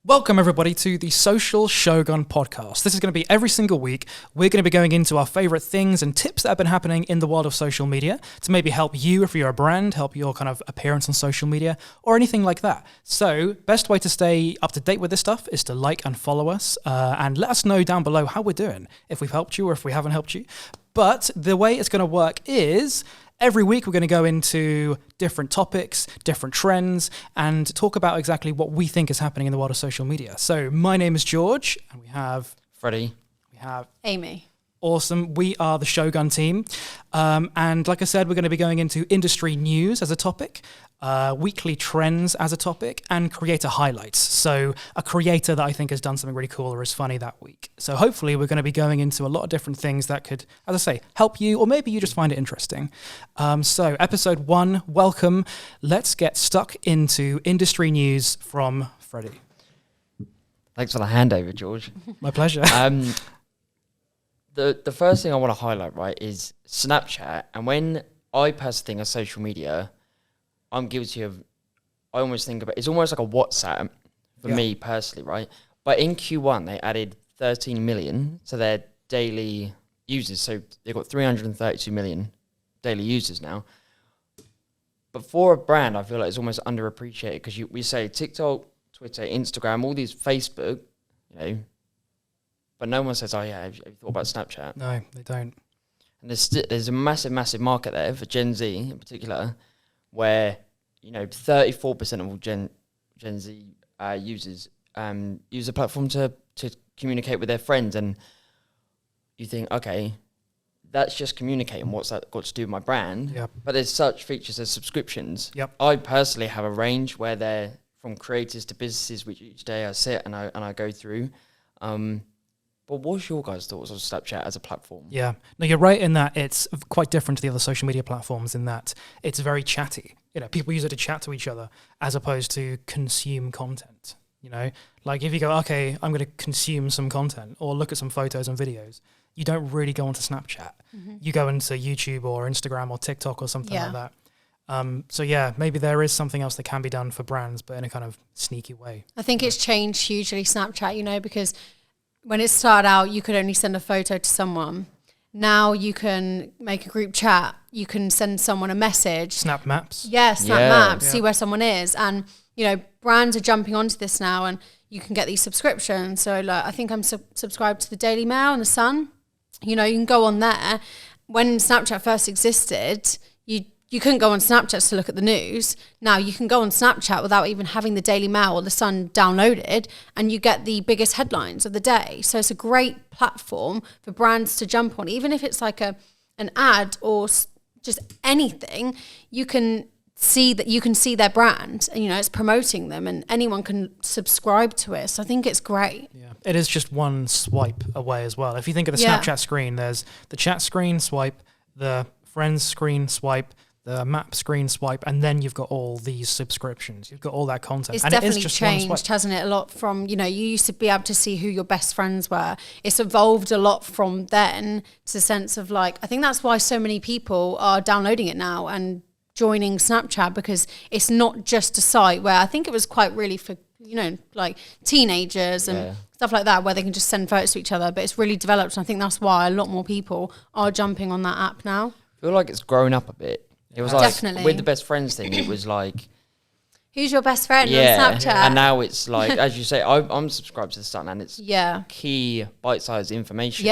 Welcome everybody to the Social Shogun podcast. This is going to be every single week. We're going to be going into our favorite things and tips that have been happening in the world of social media to maybe help you if you're a brand, help your kind of appearance on social media or anything like that. So best way to stay up to date with this stuff is to like and follow us and let us know down below how we're doing, if we've helped you or if we haven't helped you. But the way it's going to work is every week we're going to go into different topics, different trends, and talk about exactly what we think is happening in the world of social media. So my name is George, and we have Freddie. We have Amy. Awesome. We are the Shogun team. And like I said, we're going to be going into industry news as a topic, weekly trends as a topic, and creator highlights. So a creator that I think has done something really cool or is funny that week. So hopefully we're going to be going into a lot of different things that could, as I say, help you, or maybe you just find it interesting. So episode 1, welcome. Let's get stuck into industry news from Freddie. Thanks for the handover, George. My pleasure. The first thing I want to highlight, right, is Snapchat. And when I personally think of social media, I'm guilty of, I almost think about, it's almost like a WhatsApp for me personally, right? But in Q1, they added 13 million to their daily users. So they've got 332 million daily users now. But for a brand, I feel like it's almost underappreciated because we say TikTok, Twitter, Instagram, all these, Facebook, you know, but no one says, oh yeah, have you thought about Snapchat? No, they don't. And there's a massive market there for Gen Z in particular, where, you know, 34% of all Gen Z users use the platform to communicate with their friends. And you think, okay, that's just communicating. What's that got to do with my brand? Yep. But there's such features as subscriptions. Yep. I personally have a range where they're from creators to businesses, which each day I sit and I go through. But what's your guys' thoughts on Snapchat as a platform? Yeah, no, you're right in that it's quite different to the other social media platforms in that it's very chatty. You know, people use it to chat to each other as opposed to consume content. You know, like if you go, okay, I'm going to consume some content or look at some photos and videos, you don't really go onto Snapchat. Mm-hmm. You go into YouTube or Instagram or TikTok or something like that. So yeah, maybe there is something else that can be done for brands, but in a kind of sneaky way. I think it's changed hugely, Snapchat, you know, because when it started out, you could only send a photo to someone. Now you can make a group chat. You can send someone a message. Snap maps. Yeah, maps, see where someone is. And, you know, brands are jumping onto this now and you can get these subscriptions. So like, I think I'm subscribed to the Daily Mail and the Sun. You know, you can go on there. When Snapchat first existed, you couldn't go on Snapchat to look at the news. Now you can go on Snapchat without even having the Daily Mail or the Sun downloaded, and you get the biggest headlines of the day. So it's a great platform for brands to jump on. Even if it's like an ad or just anything, you can see their brand, and you know it's promoting them, and anyone can subscribe to it. So I think it's great. Yeah, it is just one swipe away as well. If you think of the Snapchat screen, there's the chat screen swipe, the friends screen swipe, the map screen swipe, and then you've got all these subscriptions. You've got all that content. It's and definitely it is just changed, hasn't it? A lot from, you know, you used to be able to see who your best friends were. It's evolved a lot from then to the sense of like, I think that's why so many people are downloading it now and joining Snapchat, because it's not just a site where I think it was quite really for, you know, like teenagers and stuff like that, where they can just send photos to each other, but it's really developed. And I think that's why a lot more people are jumping on that app now. I feel like it's grown up a bit. It was like, definitely, with the best friends thing, it was like, who's your best friend on Snapchat? And now it's like, as you say, I'm subscribed to the Sun, and it's key bite-sized information.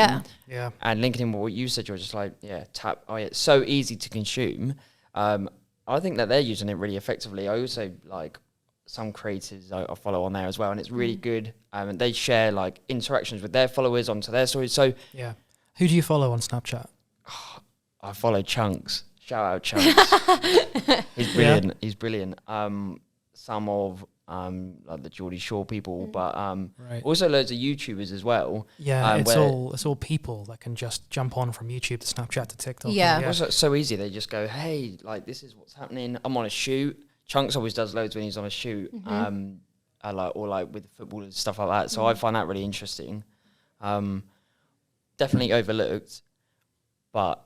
Yeah. And linking in with what you said, you're just like, tap. Oh, yeah, it's so easy to consume. I think that they're using it really effectively. I also like some creators I follow on there as well, and it's really good. And they share like interactions with their followers onto their stories. So yeah, who do you follow on Snapchat? I follow Chunks. Shout out Chunks. He's brilliant. Yeah. He's brilliant. Some of like the Geordie Shore people, but also loads of YouTubers as well. Yeah, it's all people that can just jump on from YouTube to Snapchat to TikTok. Yeah, it's so easy. They just go, hey, like this is what's happening. I'm on a shoot. Chunks always does loads when he's on a shoot. Like with football and stuff like that. So I find that really interesting. Definitely overlooked, but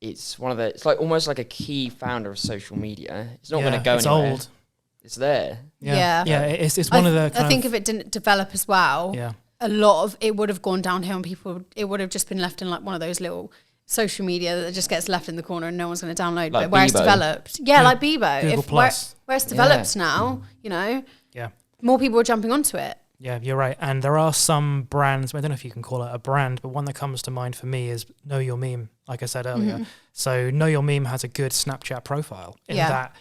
it's like almost like a key founder of social media. It's not going to go anywhere. Old. it's there. Yeah. It's one of the. I think if it didn't develop as well, a lot of it would have gone downhill, and it would have just been left in like one of those little social media that just gets left in the corner and no one's going to download. Like but where it's Bebo. developed, like Bebo, Google Plus. where it's developed now, more people are jumping onto it. Yeah, you're right. And there are some brands, I don't know if you can call it a brand, but one that comes to mind for me is Know Your Meme, like I said earlier. So Know Your Meme has a good Snapchat profile in that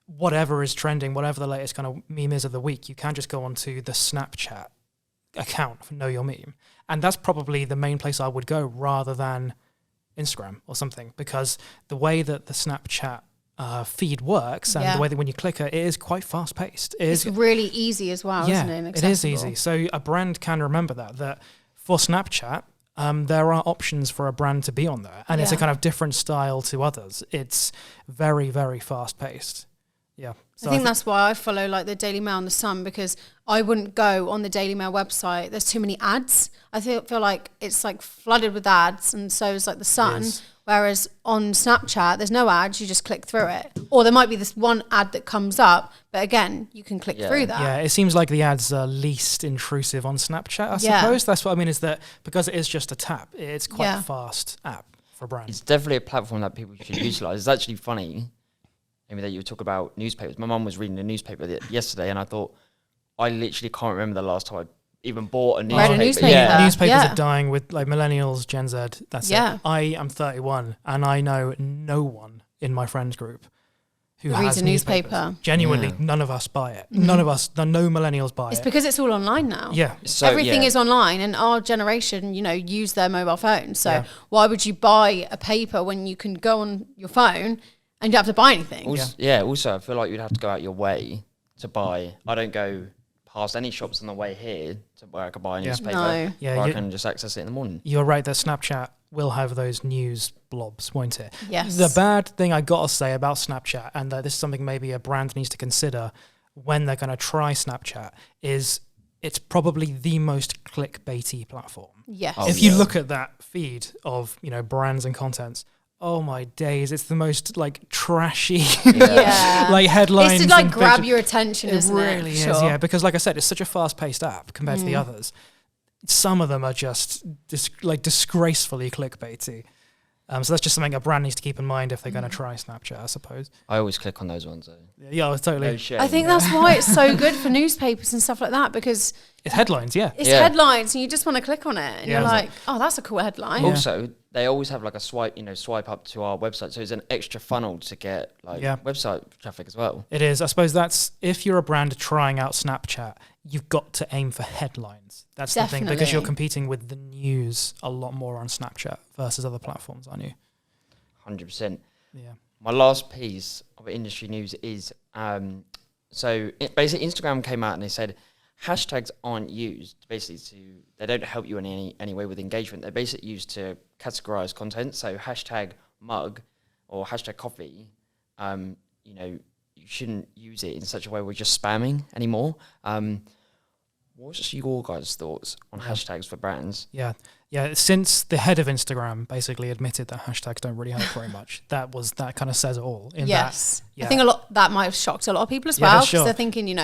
whatever is trending, whatever the latest kind of meme is of the week, you can just go onto the Snapchat account for Know Your Meme. And that's probably the main place I would go rather than Instagram or something, because the way that the Snapchat feed works and the way that when you click it is quite fast paced. It's really easy as well, isn't it? It is easy. So a brand can remember that for Snapchat, there are options for a brand to be on there, and it's a kind of different style to others. It's very, very fast paced. Yeah. So I think that's why I follow like the Daily Mail and the Sun, because I wouldn't go on the Daily Mail website. There's too many ads. I feel like it's like flooded with ads, and so is like the Sun. Whereas on Snapchat, there's no ads. You just click through it, or there might be this one ad that comes up, but again, you can click through that. Yeah, it seems like the ads are least intrusive on Snapchat. I suppose that's what I mean. Is that because it is just a tap, it's quite a fast app for brands. It's definitely a platform that people should utilize. It's actually funny. Maybe that you talk about newspapers. My mum was reading a newspaper yesterday, and I thought, I literally can't remember the last time I even bought a newspaper. Read a newspaper. Yeah. Newspapers are dying with like millennials, Gen Z. That's it. I am 31, and I know no one in my friends group who reads has a newspaper. Genuinely, none of us buy it. None of us, no millennials buy it. It's because it's all online now. Yeah. So, everything is online, and our generation, use their mobile phones. So why would you buy a paper when you can go on your phone and you don't have to buy anything? Also, I feel like you'd have to go out your way to buy. I don't go past any shops on the way here to where I can buy a newspaper. No. Or I can just access it in the morning. You're right that Snapchat will have those news blobs, won't it? Yes. The bad thing I got to say about Snapchat, and this is something maybe a brand needs to consider when they're going to try Snapchat, is it's probably the most clickbaity platform. Yes. If you look at that feed of, brands and contents, oh my days, it's the most like trashy like headlines. It's to like grab your attention, isn't it? It really is, yeah. Because like I said, it's such a fast-paced app compared to the others. Some of them are just disgracefully clickbaity. So that's just something a brand needs to keep in mind if they're going to try Snapchat, I suppose. I always click on those ones though. Yeah, totally. No shame. I think that's why it's so good for newspapers and stuff like that, because it's headlines, it's headlines, and you just want to click on it, and you're like, oh, that's a cool headline. Also, they always have like a swipe up to our website, so it's an extra funnel to get website traffic as well. It is. I suppose that's, if you're a brand trying out Snapchat, you've got to aim for headlines. That's the thing, because you're competing with the news a lot more on Snapchat versus other platforms, aren't you? 100%. Yeah. My last piece of industry news is basically Instagram came out and they said hashtags aren't used they don't help you in any way with engagement. They're basically used to categorize content. So hashtag mug or hashtag coffee, you shouldn't use it in such a way we're just spamming anymore. What's your guys' thoughts on hashtags for brands? Yeah. Since the head of Instagram basically admitted that hashtags don't really help very much, that kind of says it all. Yes. I think that might have shocked a lot of people as well, because they're thinking,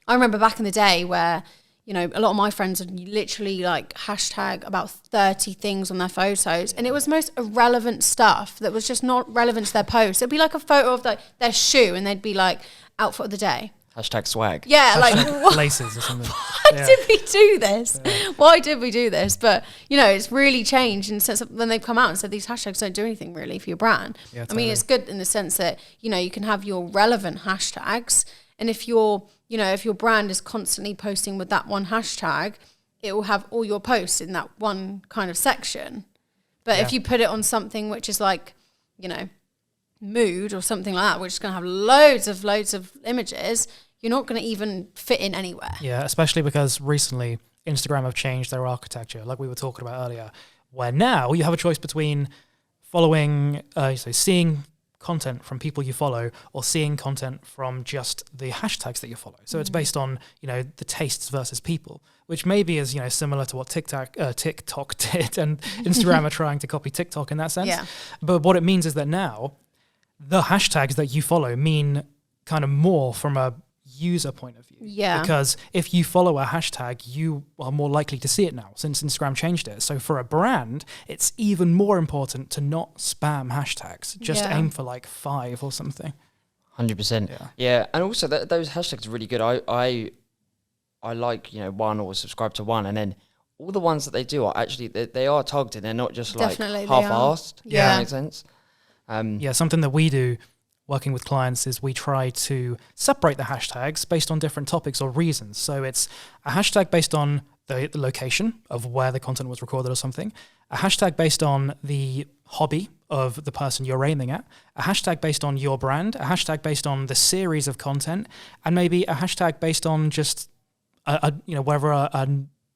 I remember back in the day where, a lot of my friends would literally like hashtag about 30 things on their photos, and it was most irrelevant stuff that was just not relevant to their post. It'd be like a photo of their shoe, and they'd be like, outfit of the day. Hashtag swag. Yeah, like laces or something. Why did we do this? Why did we do this? But it's really changed in the sense of when they've come out and said these hashtags don't do anything really for your brand. Yeah, totally. I mean, it's good in the sense that you can have your relevant hashtags, and if your brand is constantly posting with that one hashtag, it will have all your posts in that one kind of section. But if you put it on something which is like, mood or something like that, which is going to have loads of images, you're not going to even fit in anywhere. Yeah, especially because recently Instagram have changed their architecture, like we were talking about earlier, where now you have a choice between following, seeing content from people you follow or seeing content from just the hashtags that you follow. So it's based on, the tastes versus people, which maybe is, similar to what TikTok did, and Instagram are trying to copy TikTok in that sense. Yeah. But what it means is that now the hashtags that you follow mean kind of more from a user point of view. Yeah. Because if you follow a hashtag, you are more likely to see it now since Instagram changed it. So for a brand, it's even more important to not spam hashtags. Just aim for like 5 or something. 100%. Yeah. And also those hashtags are really good. I like, one or subscribe to one, and then all the ones that they do are actually, they are targeted. They're not just Definitely, like half-assed. Yeah. That makes sense. Something that we do working with clients is we try to separate the hashtags based on different topics or reasons. So it's a hashtag based on the location of where the content was recorded or something, a hashtag based on the hobby of the person you're aiming at, a hashtag based on your brand, a hashtag based on the series of content, and maybe a hashtag based on just wherever a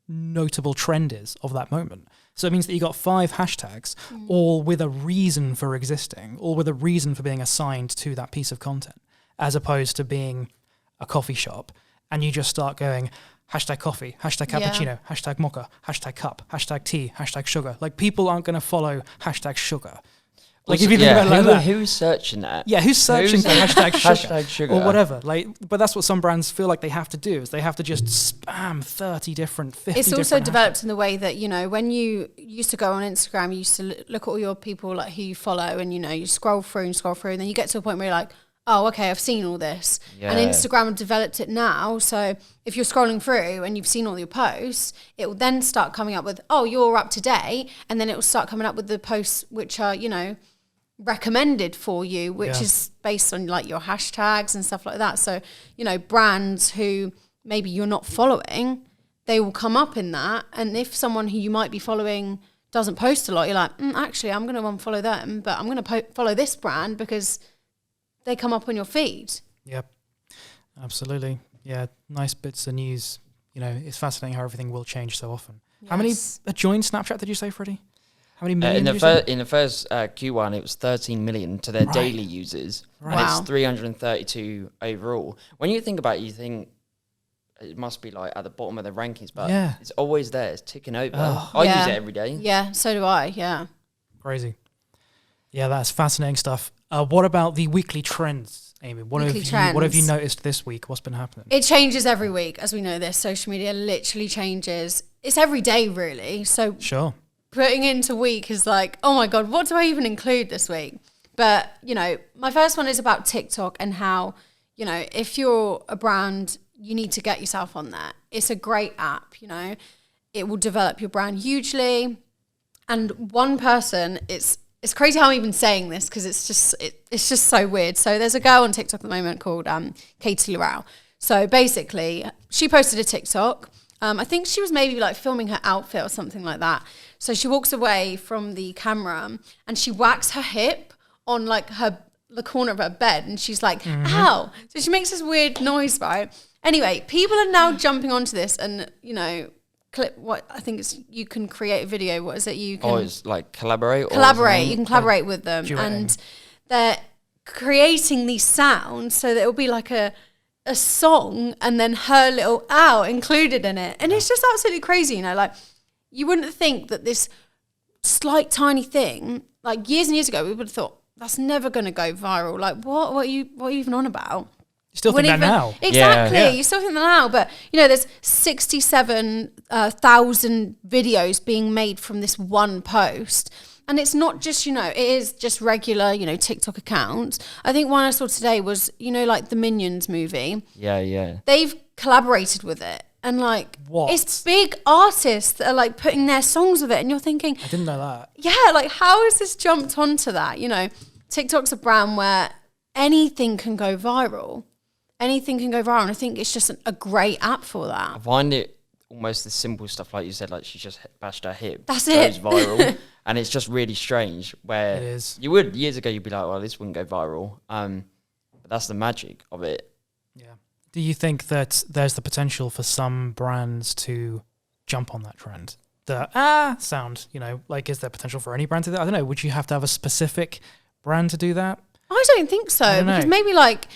notable trend is of that moment. So it means that you got 5 hashtags, all with a reason for existing, all with a reason for being assigned to that piece of content, as opposed to being a coffee shop and you just start going hashtag coffee, hashtag cappuccino, hashtag mocha, hashtag cup, hashtag tea, hashtag sugar. Like, people aren't going to follow hashtag sugar. Like, if you think about it like that. Who's searching that? Yeah, who's searching for hashtag sugar? Hashtag sugar. Or whatever. Like, but that's what some brands feel like they have to do, is they have to just spam 30 different, 50 It's different also developed hashtags. in the way that, when you used to go on Instagram, you used to look at all your people, like, who you follow, and, you scroll through, and then you get to a point where you're like, oh, okay, I've seen all this. Yeah. And Instagram have developed it now. So if you're scrolling through and you've seen all your posts, it will then start coming up with, oh, you're up to date. And then it will start coming up with the posts which are, recommended for you, which is based on like your hashtags and stuff like that. So, brands who maybe you're not following, they will come up in that. And if someone who you might be following doesn't post a lot, you're like, actually, I'm going to unfollow them, but I'm going to follow this brand because they come up on your feed. Yep, absolutely. Yeah, nice bits of news. It's fascinating how everything will change so often. Yes. How many joined Snapchat did you say, Freddie? How many million? In the first Q1, it was 13 million to their daily users. Right. And Wow. it's 332 overall. When you think about it, you think it must be like at the bottom of the rankings, but it's always there. It's ticking over. I use it every day. Yeah, so do I, yeah. Crazy. Yeah, that's fascinating stuff. What about the weekly trends, Amy? What have you noticed this week? What's been happening? It changes every week, as we know this. Social media literally changes. It's every day, really. So Sure. putting into week is like, oh my God, what do I even include this week? But, my first one is about TikTok and how, if you're a brand, you need to get yourself on there. It's a great app, It will develop your brand hugely. And one person, it's crazy how I'm even saying this because it's just so weird. So there's a girl on TikTok at the moment called Katey Lorrel. So basically, she posted a TikTok. I think she was maybe like filming her outfit or something like that. So she walks away from the camera and she whacks her hip on like the corner of her bed, and she's like, ow. So she makes this weird noise, right? Anyway, people are now jumping onto this and, clip what I think it's, you can create a video. What is it? You can It's like collaborate. You can collaborate with them, duetting. and they're creating these sounds so that it'll be like a song and then her little ow included in it. And it's just absolutely crazy, like you wouldn't think that this slight tiny thing, like years and years ago, we would have thought that's never going to go viral. Like what are you even on about? You still think that now? Exactly. Yeah. You still think that now. But, there's 67,000 videos being made from this one post. And it's not just, it is just regular, TikTok accounts. I think one I saw today was, like the Minions movie. Yeah. They've collaborated with it. And like, What? It's big artists that are like putting their songs with it. And you're thinking, I didn't know that. yeah, like how has this jumped onto that? TikTok's a brand where anything can go viral. Anything can go viral. And I think it's just a great app for that. I find it almost the simple stuff, like you said, like she just bashed her hip. That's goes it. viral. And it's just really strange where It is. you would, years ago, you'd be like, well, this wouldn't go viral. But that's the magic of it. Yeah. Do you think that there's the potential for some brands to jump on that trend? The sound, like, is there potential for any brand to do that? I don't know. Would you have to have a specific brand to do that? I don't think so. don't know. Because maybe like,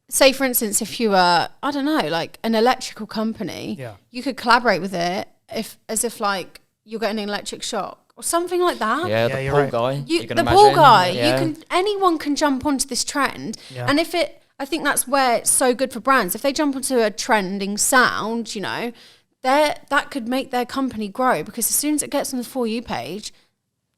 say for instance, if you were, I don't know, like an electrical company, you could collaborate with it as if like you're getting an electric shock or something like that. Yeah, Yeah, the you're pool right. guy. You can The imagine. pool guy, Yeah. anyone can jump onto this trend. Yeah. And I think that's where it's so good for brands. If they jump onto a trending sound, you know, that could make their company grow, because as soon as it gets on the For You page,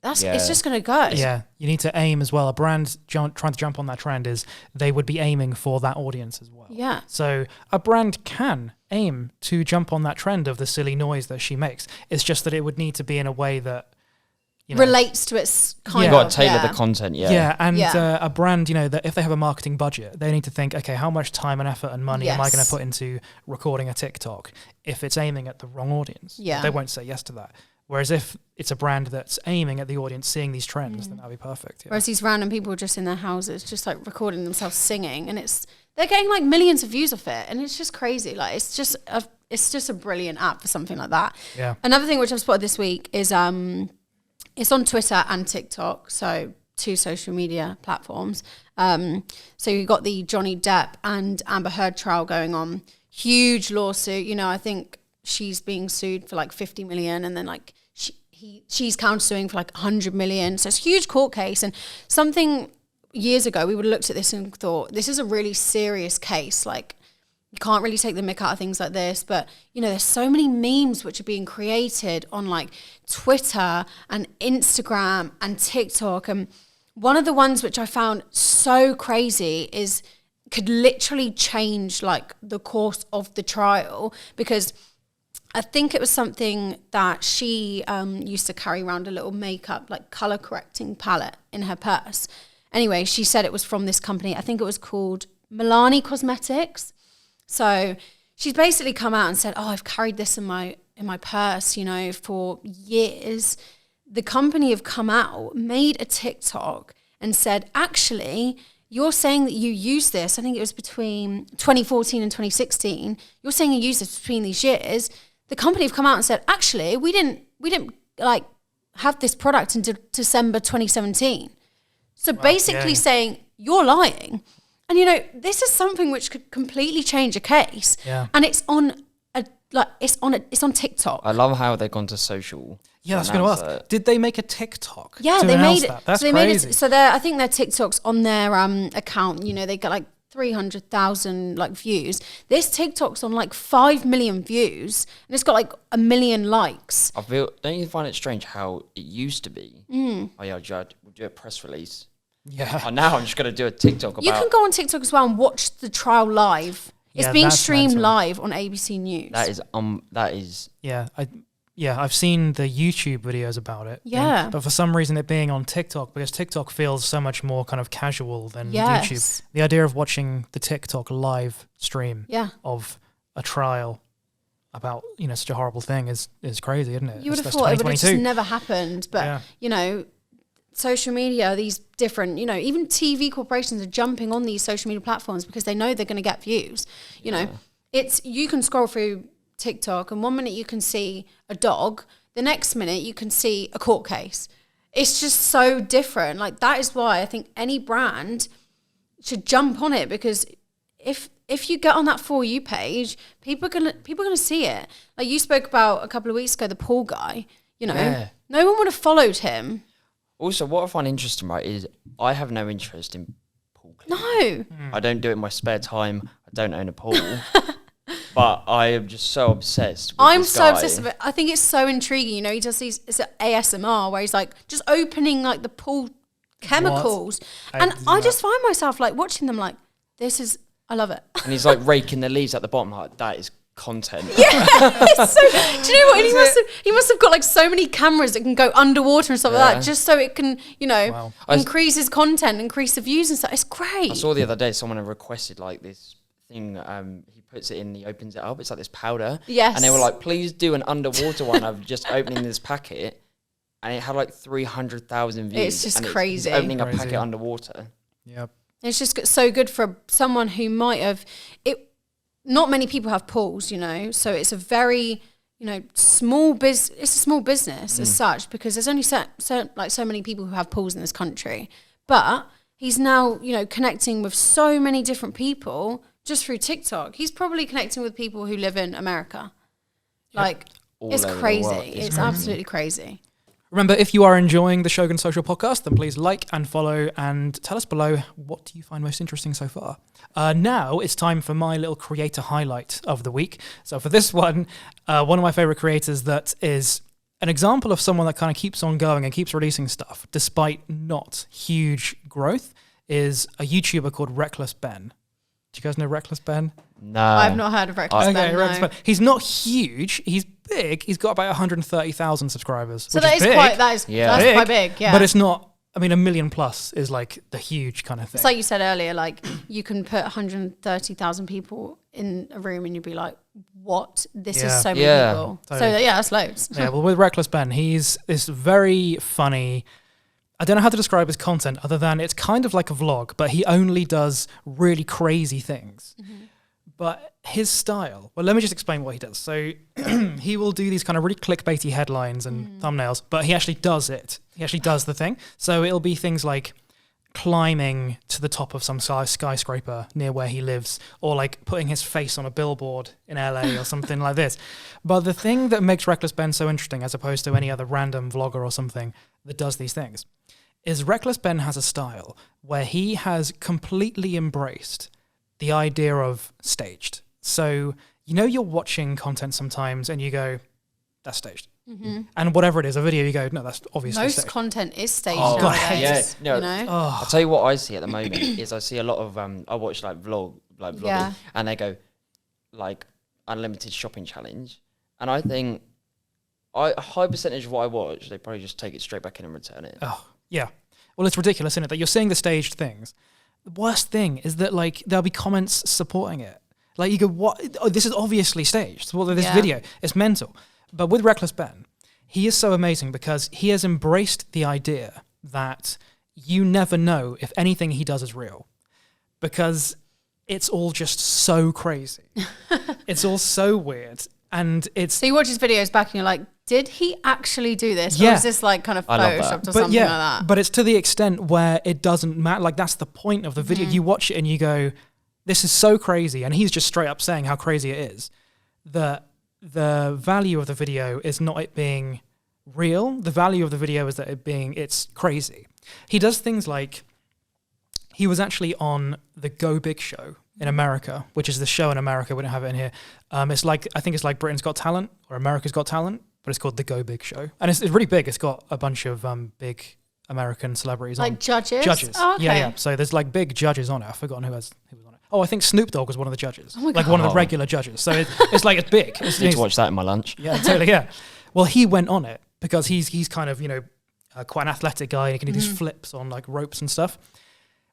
it's just going to go. Yeah, you need to aim as well. A brand trying to jump on that trend is they would be aiming for that audience as well. Yeah. So a brand can aim to jump on that trend of the silly noise that she makes. It's just that it would need to be in a way that, you know, relates to its kind You've of. got to tailor the content, Yeah, and a brand, you know, that if they have a marketing budget, they need to think, okay, how much time and effort and money am I going to put into recording a TikTok? If it's aiming at the wrong audience, they won't say yes to that. Whereas if it's a brand that's aiming at the audience, seeing these trends, then that'd be perfect. Yeah. Whereas these random people just in their houses, just like recording themselves singing, and they're getting like millions of views off it, and it's just crazy. Like it's just a brilliant app for something like that. Yeah. Another thing which I've spotted this week is it's on Twitter and TikTok, so 2 social media platforms. So you've got the Johnny Depp and Amber Heard trial going on. Huge lawsuit. You know, I think she's being sued for like 50 million, and then like she's countersuing for like 100 million. So it's a huge court case. And something years ago, we would have looked at this and thought, this is a really serious case. Like, you can't really take the mick out of things like this. But, you know, there's so many memes which are being created on like Twitter and Instagram and TikTok. And one of the ones which I found so crazy could literally change like the course of the trial, because I think it was something that she used to carry around, a little makeup, like color correcting palette in her purse. Anyway, she said it was from this company. I think it was called Milani Cosmetics. So she's basically come out and said, oh, I've carried this in my purse, you know, for years. The company have come out, made a TikTok and said, actually, you're saying that you used this. I think it was between 2014 and 2016. You're saying you used this between these years. The company have come out and said, actually, we didn't like have this product until December 2017. So basically saying you're lying. And you know, this is something which could completely change a case. Yeah. And it's on TikTok. I love how they've gone to social. Yeah, that's going to ask. Did they make a TikTok? Yeah, to they announce made it. That? That's so they crazy. made it. So I think their TikTok's on their account. You know, they get like 300,000 like views. This TikTok's on like 5 million views, and it's got like 1 million likes. Don't you find it strange how it used to be? Oh yeah, we'll do a press release. Yeah. Oh, now I'm just going to do a TikTok about. You can go on TikTok as well and watch the trial live. It's being streamed live on ABC News. That is. Yeah, I've seen the YouTube videos about it. Yeah. But for some reason it being on TikTok, because TikTok feels so much more kind of casual than Yes. YouTube. The idea of watching the TikTok live stream of a trial about, you know, such a horrible thing is crazy, isn't it? You would have That's thought it would have 2022. just never happened. But, you know, social media, these different, you know, even TV corporations are jumping on these social media platforms because they know they're going to get views. You know, you can scroll through TikTok and 1 minute you can see a dog, the next minute you can see a court case. It's just so different. Like, that is why I think any brand should jump on it, because if you get on that For You page, people are gonna see it. Like you spoke about a couple of weeks ago, the pool guy, you know, no one would have followed him. Also, what I find interesting, right, is I have no interest in pool cleaning. No. I don't do it in my spare time. I don't own a pool. But I am just so obsessed with I'm this so guy. obsessed with it. I think it's so intriguing. You know, he does these, it's ASMR where he's like just opening like the pool chemicals. And I just find myself like watching them like, I love it. And he's like raking the leaves at the bottom, like, that is content. Yeah. It's so, do you know what? And he must have got like so many cameras that can go underwater and stuff like that, just so it can, you know, increase his content, increase the views and stuff. It's great. I saw the other day someone had requested like this thing, he puts it in, he opens it up, it's like this powder. Yes. And they were like, please do an underwater one of just opening this packet. And it had like 300,000 views. It's just and crazy. It's opening a packet underwater. Yep. It's just so good for someone who might have not many people have pools, you know, so it's a very, you know, it's a small business as such, because there's only so many people who have pools in this country. But he's now, you know, connecting with so many different people just through TikTok. He's probably connecting with people who live in America. Like, All it's over the crazy. world. It's absolutely crazy. Remember, if you are enjoying the Shogun Social Podcast, then please like and follow and tell us below what do you find most interesting so far. Now it's time for my little creator highlight of the week. So for this one of my favorite creators that is an example of someone that kind of keeps on going and keeps releasing stuff despite not huge growth is a YouTuber called Reckless Ben. Do you guys know Reckless Ben? No. I've not heard of Reckless Ben. Okay, no. Reckless Ben. He's not huge. He's big. He's got about 130,000 subscribers. So which that is is big, quite that's quite big, yeah. But it's not. I mean, 1 million plus is like the huge kind of thing. It's like you said earlier, like you can put 130,000 people in a room and you'd be like, what? This is so many people. Totally. So yeah, that's loads. Yeah, well, with Reckless Ben, he's this very funny. I don't know how to describe his content other than it's kind of like a vlog, but he only does really crazy things. Mm-hmm. But his style, well, let me just explain what he does. So he will do these kind of really clickbaity headlines and thumbnails, but he actually does it. He actually does the thing. So it'll be things like climbing to the top of some skyscraper near where he lives, or like putting his face on a billboard in LA or something like this. But the thing that makes Reckless Ben so interesting, as opposed to any other random vlogger or something that does these things, is Reckless Ben has a style where he has completely embraced the idea of staged. So, you know, you're watching content sometimes and you go, that's staged. Mm-hmm. And whatever it is, a video, you go, no, that's obviously most staged. content is staged Yeah, nowadays. no, you know? I'll tell you what I see at the moment is I see a lot of, I watch like vlogging, and they go like unlimited shopping challenge. And I think a high percentage of what I watch, they probably just take it straight back in and return it. Oh, yeah. Well, it's ridiculous, isn't it? That you're seeing the staged things. The worst thing is that like there'll be comments supporting it. Like you go, what? Oh, this is obviously staged. Well, this video is mental. But with Reckless Ben, he is so amazing because he has embraced the idea that you never know if anything he does is real, because it's all just so crazy. It's all so weird. And it's... So you watch his videos back and you're like, did he actually do this? Yeah. Or is this like kind of photoshopped or something like that? But it's to the extent where it doesn't matter. Like that's the point of the video. You watch it and you go, this is so crazy. And he's just straight up saying how crazy it is. That the value of the video is not it being real. The value of the video is that it's crazy. He does things like, he was actually on the Go Big show in America, which is the show in America. We don't have it in here. It's like, I think it's like Britain's Got Talent or America's Got Talent, but it's called the Go Big show. And it's really big. It's got a bunch of big American celebrities on. Like judges? Judges. Oh, okay. Yeah. So there's like big judges on it. I've forgotten who was on it. Oh, I think Snoop Dogg was one of the judges. Oh my like God. one of the regular judges. So it's like, it's big. I need to watch that in my lunch. Yeah, totally, yeah. Well, he went on it because he's kind of, you know, quite an athletic guy and he can do these flips on like ropes and stuff.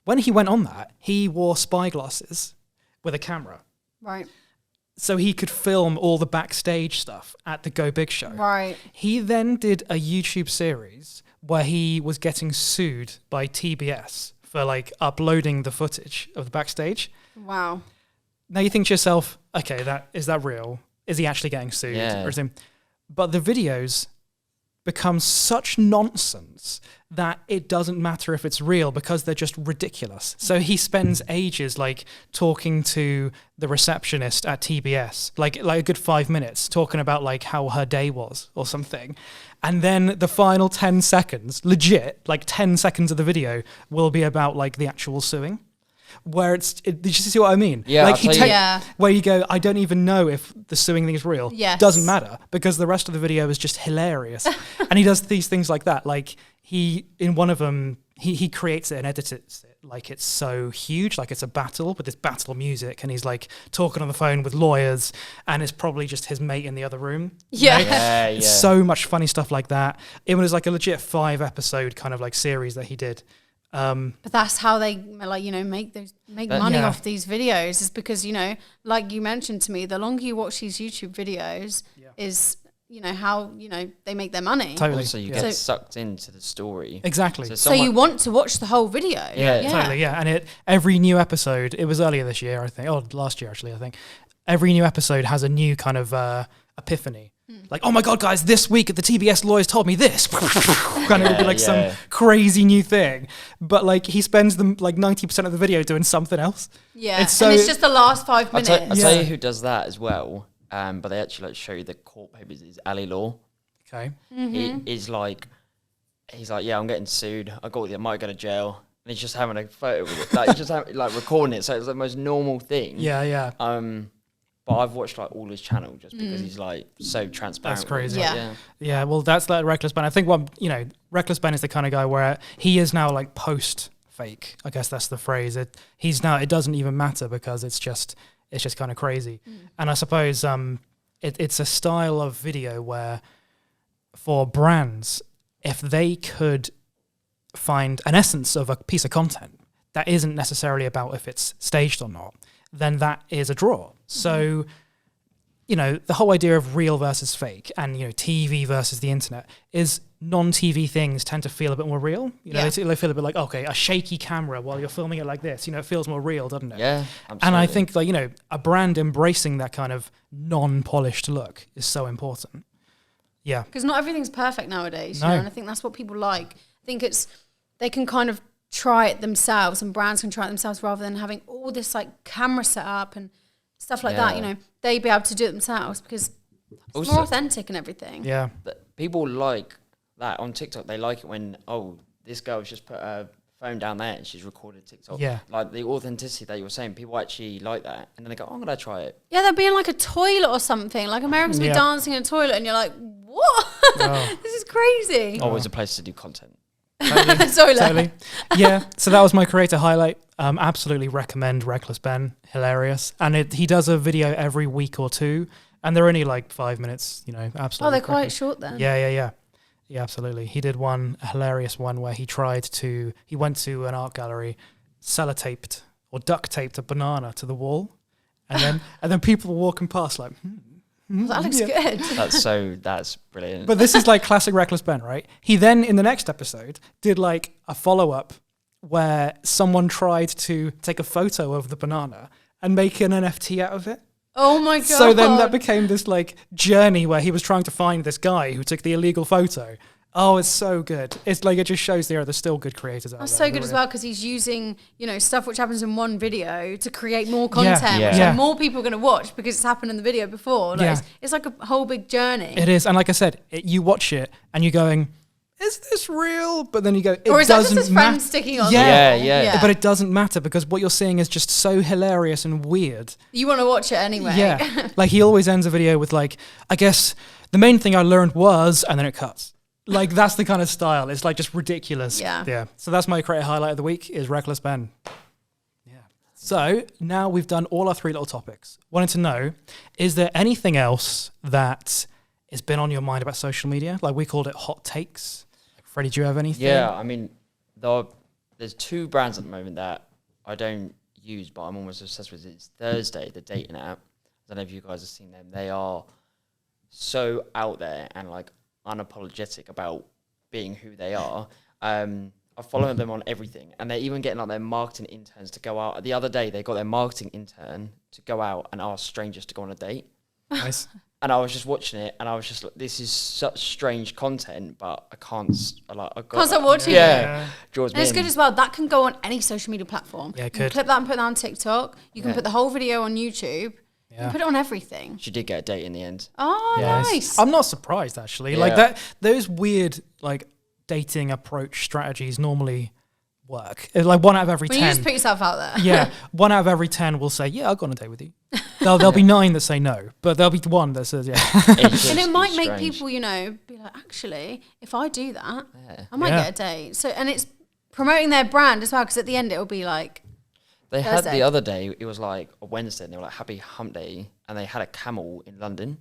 When he went on that, he wore spy glasses with a camera. Right. So he could film all the backstage stuff at the Go Big show. Right. He then did a YouTube series where he was getting sued by TBS for like uploading the footage of the backstage. Wow. Now you think to yourself, okay, is that real? Is he actually getting sued? Yeah. Or is he? But the videos become such nonsense that it doesn't matter if it's real because they're just ridiculous. So he spends ages like talking to the receptionist at TBS, like a good 5 minutes, talking about like how her day was or something. And then the final 10 seconds, legit, like 10 seconds of the video will be about like the actual suing. Where did you see what I mean? Yeah, like where you go, I don't even know if the suing thing is real. Yes. Doesn't matter because the rest of the video is just hilarious. And he does these things like that. Like in one of them, he creates it and edits it like it's so huge, like it's a battle with this battle music, and he's like talking on the phone with lawyers, and it's probably just his mate in the other room. Yeah. You know? It's so much funny stuff like that. It was like a legit 5-episode kind of like series that he did. But that's how they like, you know, make money off these videos, is because, you know, like you mentioned to me, the longer you watch these YouTube videos is, you know, how, you know, they make their money. Totally. Also, you get sucked into the story. Exactly. So you want to watch the whole video. Yeah. Totally, yeah. And every new episode, it was earlier this year, I think, last year actually, I think. Every new episode has a new kind of epiphany. Like, oh my God, guys, this week the TBS lawyers told me this. And it would be like some crazy new thing. But like he spends like 90% of the video doing something else. Yeah. And it's just the last 5 minutes. I'll tell you who does that as well. But they actually like show you the court papers is Ali Law. Okay. It is like he's like, yeah, I'm getting sued. I might go to jail. And he's just having a photo with it. Like, he's just like recording it. So it's the most normal thing. Yeah. But I've watched like all his channel just because he's like so transparent. That's crazy. Yeah. Well, that's like Reckless Ben. I think Reckless Ben is the kind of guy where he is now like post fake. I guess that's the phrase. It doesn't even matter because it's just kind of crazy. And I suppose it's a style of video where for brands, if they could find an essence of a piece of content that isn't necessarily about if it's staged or not, then that is a draw. So, the whole idea of real versus fake and, TV versus the internet is non-TV things tend to feel a bit more real. They feel a bit like, okay, a shaky camera while you're filming it like this, it feels more real, doesn't it? Yeah, absolutely. And I think a brand embracing that kind of non-polished look is so important. Yeah. Because not everything's perfect nowadays, and I think that's what people like. I think they can kind of try it themselves and brands can try it themselves rather than having all this like camera set up and stuff like that. They'd be able to do it themselves because it's Also, more authentic and everything. Yeah. People like that on TikTok. They like it when, this girl's just put her phone down there and she's recorded TikTok. Yeah. Like the authenticity that you were saying, people actually like that. And then they go, I'm going to try it. Yeah, they'll be in like a toilet or something. Like Americans will be dancing in a toilet and you're like, what? Oh. This is crazy. Always a place to do content. Totally. Yeah, so that was my creator highlight. Absolutely recommend Reckless Ben. Hilarious. And he does a video every week or two, and they're only like 5 minutes, absolutely. Oh, they're quite short then. Yeah, absolutely. He did a hilarious one where he went to an art gallery, sellotaped or duct taped a banana to the wall, and then people were walking past like, Well, that looks good. That's brilliant. But this is like classic Reckless Ben, right? He then, in the next episode, did like a follow-up where someone tried to take a photo of the banana and make an NFT out of it. Oh my God. So then that became this like journey where he was trying to find this guy who took the illegal photo. Oh, it's so good. It's like, it just shows there's still good creators out there. That's so good as well because he's using, stuff which happens in one video to create more content, which Yeah. more people are going to watch because it's happened in the video before. Like, it's like a whole big journey. It is. And like I said, you watch it and you're going, is this real? But then you go, or is that just his friend sticking on? Yeah. But it doesn't matter because what you're seeing is just so hilarious and weird. You want to watch it anyway. Yeah. Like he always ends a video with like, I guess the main thing I learned was, and then it cuts. Like that's the kind of style. It's like just ridiculous. Yeah. So that's my creator highlight of the week is Reckless Ben. Yeah. So now we've done all our 3 little topics. Wanted to know, is there anything else that has been on your mind about social media? Like we called it hot takes. Freddie, do you have anything? Yeah, I mean, there's 2 brands at the moment that I don't use, but I'm almost obsessed with. It's Thursday, the dating app. I don't know if you guys have seen them. They are so out there and like unapologetic about being who they are. I follow them on everything, and they're even getting like their marketing interns to go out. The other day, they got their marketing intern to go out and ask strangers to go on a date. Nice. And I was just watching it, and I was just like, "This is such strange content," but I can't. Can't stop watching it. Yeah, draws me And it's in. good as well. That can go on any social media platform. Yeah, it You could. can clip that and put that on TikTok. You can put the whole video on YouTube. You can put it on everything. She did get a date in the end. Oh, Yes. nice. I'm not surprised actually. Yeah. Like that, those weird like dating approach strategies normally work. Like 1 out of every When 10. you just put yourself out there. Yeah, 1 out of every 10 will say, "Yeah, I'll go on a date with you." There'll be 9 that say no, but there'll be 1 that says, "Yeah." And it might make people, be like, actually, if I do that, I might get a date. So, and it's promoting their brand as well, because at the end it'll be like, They had Thursday. the other day, it was like a Wednesday, and they were like Happy Hump Day, and they had a camel in London.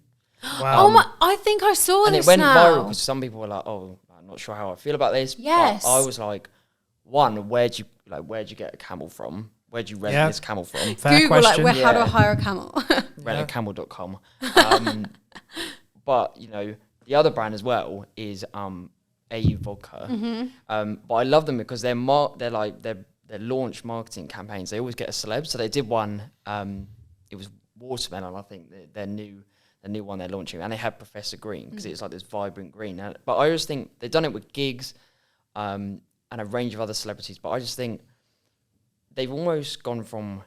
Wow. oh my, I think I saw And this it went now. viral because some people were like, "Oh, I'm not sure how I feel about this." Yes. But I was like, one, where'd you get a camel from? Where'd you rent this camel from? Fair Google, question. like, how do I hire a camel? Rentacamel.com. But, the other brand as well is AU Vodka. But I love them because their launch marketing campaigns, they always get a celeb. So they did one, it was Watermelon, I think, their new one they're launching. And they had Professor Green because it's like this vibrant green. But I always think they've done it with gigs and a range of other celebrities. But I just think they've almost gone from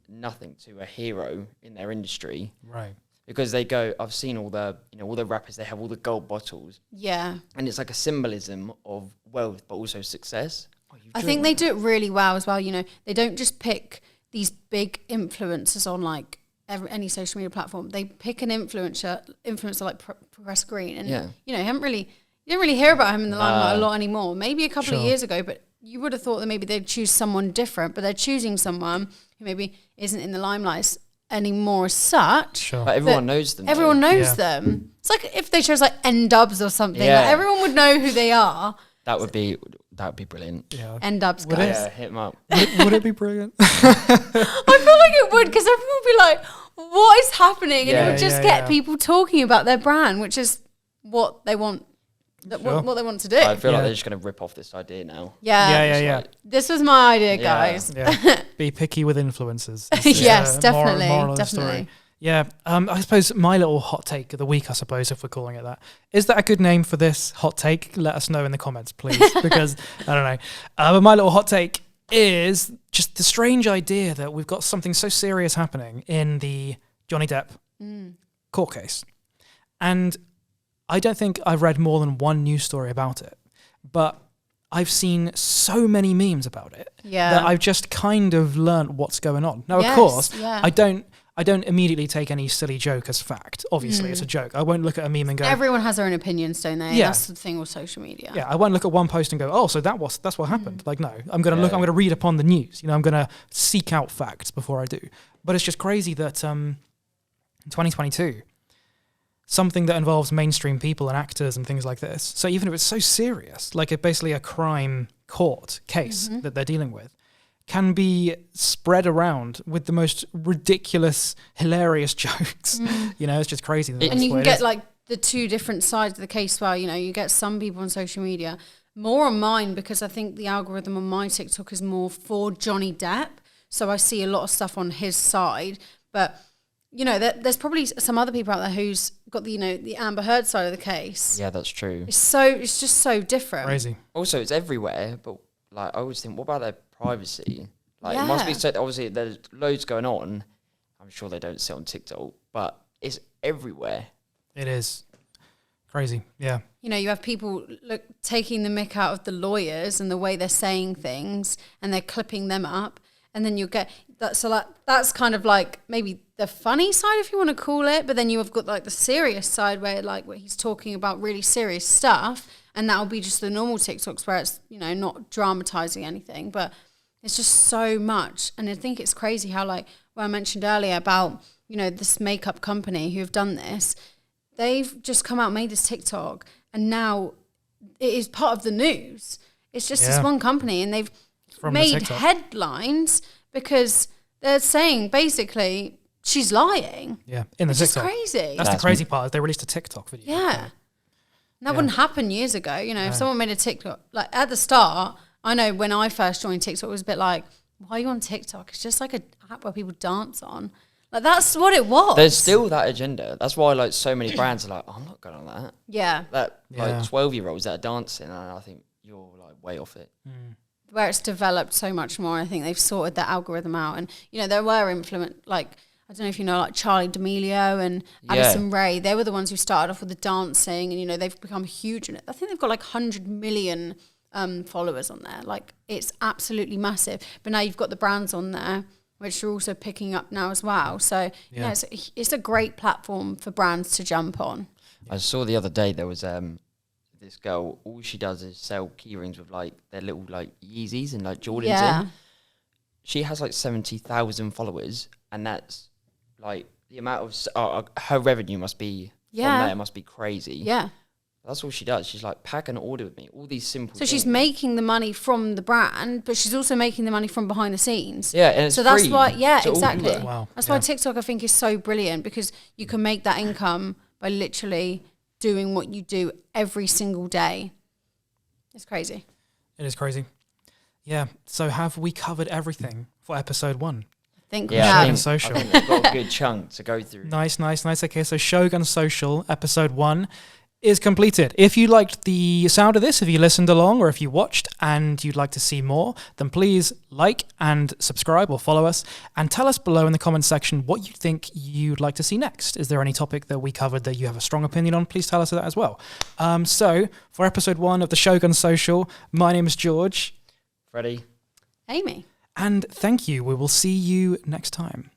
nothing to a hero in their industry. Right. because they go, I've seen all the rappers, they have all the gold bottles. Yeah. And it's like a symbolism of wealth, but also success. I think they do it really well as well. You know, they don't just pick these big influencers on like any social media platform. They pick an influencer like Progress Green. And, you know, you don't really hear about him in the limelight a lot anymore. Maybe a couple of years ago, but you would have thought that maybe they'd choose someone different, but they're choosing someone who maybe isn't in the limelight anymore as such. Sure. But everyone knows them. Everyone knows them. It's like if they chose like N-Dubs or something. Like everyone would know who they are. That would be brilliant. Yeah. N-Dubs guys. Yeah, hit them up. Would it be brilliant? I feel like it would, because everyone would be like, what is happening? And it would just get people talking about their brand, which is what they want. What they want to do. I feel like they're just going to rip off this idea now. Yeah. Like, this was my idea, guys. Yeah. Be picky with influencers. Yes, definitely. Moral of the story. Yeah. I suppose my little hot take of the week, I suppose, if we're calling it that. Is that a good name for this hot take? Let us know in the comments, please, because I don't know. But my little hot take is just the strange idea that we've got something so serious happening in the Johnny Depp court case. And I don't think I've read more than one news story about it, but I've seen so many memes about it that I've just kind of learnt what's going on. Now, of course, I don't immediately take any silly joke as fact. Obviously, it's a joke. I won't look at a meme and go... Everyone has their own opinions, don't they? Yeah. That's the thing with social media. Yeah, I won't look at one post and go, oh, so that's what happened. Like, no, I'm going to I'm going to read upon the news. You know, I'm going to seek out facts before I do. But it's just crazy that in 2022... something that involves mainstream people and actors and things like this. So even if it's so serious, like basically a crime court case that they're dealing with, can be spread around with the most ridiculous, hilarious jokes. You know, it's just crazy. And you can get like the two different sides of the case where, you know, you get some people on social media, more on mine, because I think the algorithm on my TikTok is more for Johnny Depp. So I see a lot of stuff on his side, but... you know, there's probably some other people out there who's got the, you know, the Amber Heard side of the case. Yeah, that's true. It's just so different. Crazy. Also, it's everywhere, but like I always think, what about their privacy? Like it must be so. Obviously, there's loads going on. I'm sure they don't sit on TikTok, but it's everywhere. It is crazy. Yeah. You know, you have people taking the mick out of the lawyers and the way they're saying things, and they're clipping them up, and then you get that. So like that's kind of like maybe the funny side, if you want to call it, but then you have got like the serious side where he's talking about really serious stuff, and that'll be just the normal TikToks where it's, you know, not dramatizing anything, but it's just so much. And I think it's crazy how, like what I mentioned earlier about, you know, this makeup company who have done this, they've just come out and made this TikTok, and now it is part of the news. It's just this one company, and they've made headlines because they're saying basically she's lying. Yeah, in the TikTok. It's crazy. That's the crazy part. Is they released a TikTok video. Yeah. And that wouldn't happen years ago. You know, if someone made a TikTok, like at the start, I know when I first joined TikTok, it was a bit like, why are you on TikTok? It's just like an app where people dance on. Like that's what it was. There's still that agenda. That's why like so many brands are like, oh, I'm not going on that. Yeah. Like 12-year-olds that are dancing, and I think you're like way off it. Where it's developed so much more, I think they've sorted that algorithm out. And, you know, there were like, I don't know if you know, like Charlie D'Amelio and Addison Rae. They were the ones who started off with the dancing, and, you know, they've become huge in it. I think they've got like 100 million followers on there. Like, it's absolutely massive. But now you've got the brands on there, which are also picking up now as well. So, yeah, it's a great platform for brands to jump on. I saw the other day there was this girl, all she does is sell key rings with like their little like Yeezys and like Jordans in. She has like 70,000 followers, and that's like the amount of her revenue must be from there must be crazy. Yeah. That's all she does. She's like, pack an order with me. All these simple things. She's making the money from the brand, but she's also making the money from behind the scenes. Yeah, and it's so that's free why, exactly. Wow. That's why TikTok, I think, is so brilliant, because you can make that income by literally doing what you do every single day. It's crazy. It is crazy. Yeah. So have we covered everything for episode 1? I think we have. Shogun Social. I think we've got a good chunk to go through. Nice. Okay, so Shogun Social, episode 1. is completed. If you liked the sound of this, if you listened along, or if you watched and you'd like to see more, then please like and subscribe or follow us, and tell us below in the comments section what you think you'd like to see next. Is there any topic that we covered that you have a strong opinion on? Please tell us that as well. So for episode 1 of the Shogun Social, my name is George. Freddie. Amy. And thank you. We will see you next time.